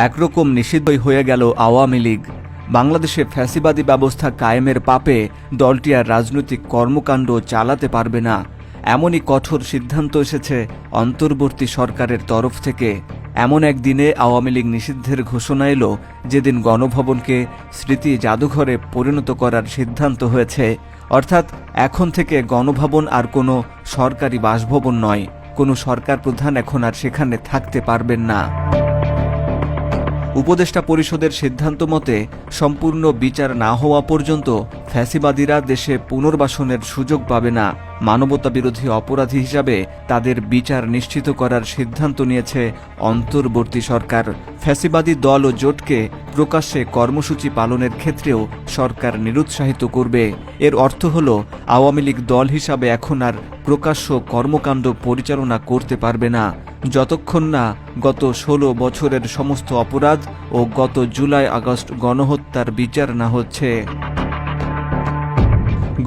একরকম নিষিদ্ধই হয়ে গেল আওয়ামী লীগ। বাংলাদেশে ফ্যাসিবাদী ব্যবস্থা কায়েমের পাপে দলটি আর রাজনৈতিক কর্মকাণ্ড চালাতে পারবে না, এমনই কঠোর সিদ্ধান্ত এসেছে অন্তর্বর্তী সরকারের তরফ থেকে। এমন একদিনে আওয়ামী লীগ নিষিদ্ধের ঘোষণা এলো যেদিন গণভবনকে স্মৃতি জাদুঘরে পরিণত করার সিদ্ধান্ত হয়েছে। অর্থাৎ এখন থেকে গণভবন আর কোনো সরকারি বাসভবন নয়, কোনো সরকার প্রধান এখন আর সেখানে থাকতে পারবেন না। উপদেষ্টা পরিষদের সিদ্ধান্ত মতে সম্পূর্ণ বিচার না হওয়া পর্যন্ত ফ্যাসিবাদীরা দেশে পুনর্বাসনের সুযোগ পাবে না। মানবতাবিরোধী অপরাধী হিসাবে তাদের বিচার নিশ্চিত করার সিদ্ধান্ত নিয়েছে অন্তর্বর্তী সরকার। ফ্যাসিবাদী দল ও জোটকে প্রকাশ্যে কর্মসূচি পালনের ক্ষেত্রেও সরকার নিরুৎসাহিত করবে। এর অর্থ হল আওয়ামী লীগ দল হিসাবে এখন আর প্রকাশ্য কর্মকাণ্ড পরিচালনা করতে পারবে না, যতক্ষণ না গত 16 বছরের সমস্ত অপরাধ ও গত জুলাই আগস্ট গণহত্যার বিচার না হচ্ছে।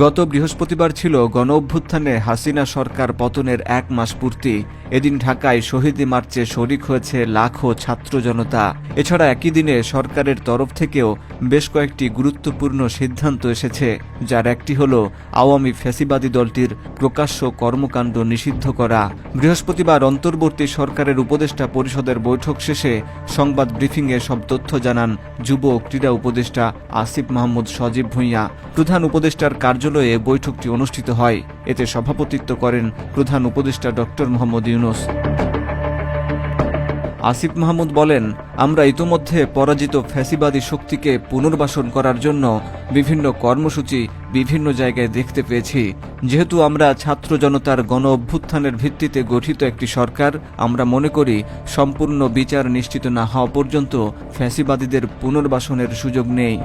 গত বৃহস্পতিবার ছিল গণঅভ্যুত্থানে হাসিনা সরকার পতনের 1 মাস পূর্তি। এদিন ঢাকায় শহীদ মার্চে শরিক হয়েছে লাখো ছাত্র জনতা। এছাড়া একই দিনে সরকারের তরফ থেকেও বেশ কয়েকটি গুরুত্বপূর্ণ সিদ্ধান্ত এসেছে, যার একটি হল আওয়ামী ফ্যাসিবাদী দলটির প্রকাশ্য কর্মকাণ্ড নিষিদ্ধ করা। বৃহস্পতিবার অন্তর্বর্তী সরকারের উপদেষ্টা পরিষদের বৈঠক শেষে সংবাদ ব্রিফিংয়ে সব তথ্য জানান যুব ও ক্রীড়া উপদেষ্টা আসিফ মাহমুদ সজীব ভুঁইয়া। প্রধান উপদেষ্টার কার্যালয়ে বৈঠকটি অনুষ্ঠিত হয়। এতে সভাপতিত্ব করেন প্রধান উপদেষ্টা ডক্টর মোহাম্মদ ইউনূস। আসিফ মাহমুদ বলেন, আমরা ইতোমধ্যে পরাজিত ফ্যাসিবাদী শক্তিকে পুনর্বাসন করার জন্য বিভিন্ন কর্মসূচি বিভিন্ন জায়গায় দেখতে পেয়েছি। যেহেতু আমরা ছাত্র জনতার গণ অভ্যুত্থানের ভিত্তিতে গঠিত একটি সরকার, আমরা মনে করি সম্পূর্ণ বিচার নিশ্চিত না হওয়া পর্যন্ত ফ্যাসিবাদীদের পুনর্বাসনের সুযোগ নেই।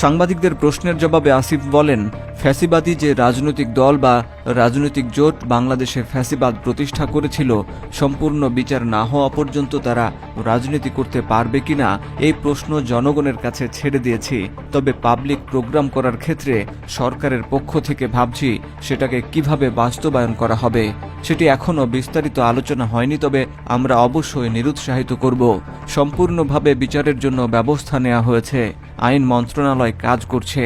সাংবাদিকদের প্রশ্নের জবাবে আসিফ বলেন, ফ্যাসিবাদী যে রাজনৈতিক দল বা রাজনৈতিক জোট বাংলাদেশে ফ্যাসিবাদ প্রতিষ্ঠা করেছিল, সম্পূর্ণ বিচার না হওয়া পর্যন্ত তারা রাজনীতি করতে পারবে কিনা এই প্রশ্ন জনগণের কাছে ছেড়ে দিয়েছি। তবে পাবলিক প্রোগ্রাম করার ক্ষেত্রে সরকারের পক্ষ থেকে ভাবছি সেটাকে কিভাবে বাস্তবায়ন করা হবে। সেটি এখনও বিস্তারিত আলোচনা হয়নি, তবে আমরা অবশ্যই নিরুৎসাহিত করব। সম্পূর্ণভাবে বিচারের জন্য ব্যবস্থা নেওয়া হয়েছে। আইন মন্ত্রণালয় কাজ করছে।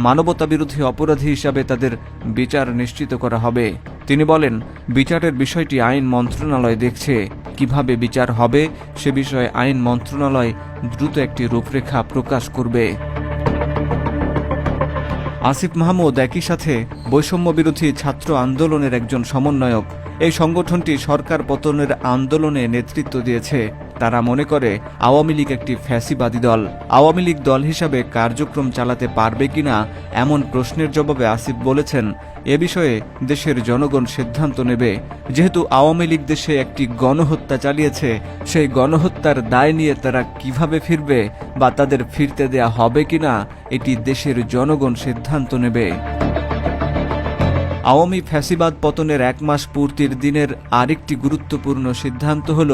মানবতাবিরোধী অপরাধী হিসাবে তাদের বিচার নিশ্চিত করা হবে। তিনি বলেন, বিচারের বিষয়টি আইন মন্ত্রণালয় দেখছে। কিভাবে বিচার হবে সে বিষয়ে আইন মন্ত্রণালয় দ্রুত একটি রূপরেখা প্রকাশ করবে। আসিফ মাহমুদ একই সাথে বৈষম্য বিরোধী ছাত্র আন্দোলনের একজন সমন্বয়ক। এই সংগঠনটি সরকার পতনের আন্দোলনে নেতৃত্ব দিয়েছে। তারা মনে করে আওয়ামী লীগ একটি ফ্যাসিবাদী দল। আওয়ামী লীগ দল হিসাবে কার্যক্রম চালাতে পারবে কিনা এমন প্রশ্নের জবাবে আসিফ বলেছেন, এ বিষয়ে দেশের জনগণ সিদ্ধান্ত নেবে। যেহেতু আওয়ামী লীগ দেশে একটি গণহত্যা চালিয়েছে, সেই গণহত্যার দায় নিয়ে তারা কিভাবে ফিরবে বা তাদের ফিরতে দেয়া হবে কিনা এটি দেশের জনগণ সিদ্ধান্ত নেবে। আওয়ামী ফ্যাসিবাদ পতনের 1 মাস পূর্তির দিনের আরেকটি গুরুত্বপূর্ণ সিদ্ধান্ত হল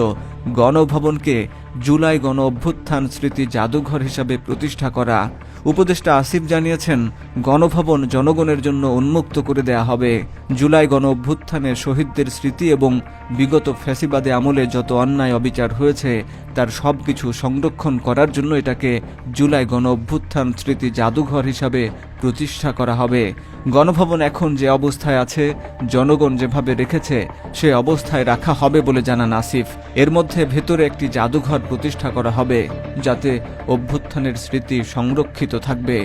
গণভবনকে জুলাই গণ অভ্যুত্থান স্মৃতি জাদুঘর হিসাবে প্রতিষ্ঠা করা। উপদেষ্টা আসিফ জানিয়েছেন, গণভবন জনগণের জন্য উন্মুক্ত করে দেয়া হবে। জুলাই গণ অভ্যুত্থানে শহীদদের স্মৃতি এবং বিগত ফ্যাসিবাদী আমলে যত অন্যায় অবিচার হয়েছে তার সবকিছু সংরক্ষণ করার জন্য এটাকে জুলাই গণ অভ্যুত্থান স্মৃতি জাদুঘর হিসাবে প্রতিষ্ঠা করা হবে। গণভবন এখন যে অবস্থায় আছে, জনগণ যেভাবে রেখেছে সে অবস্থায় রাখা হবে বলে জানান আসিফ। এর মধ্যে ভেতরে একটি জাদুঘর প্রতিষ্ঠা করা হবে, যাতে অভ্যুত্থানের স্মৃতি সংরক্ষিত থাকবে।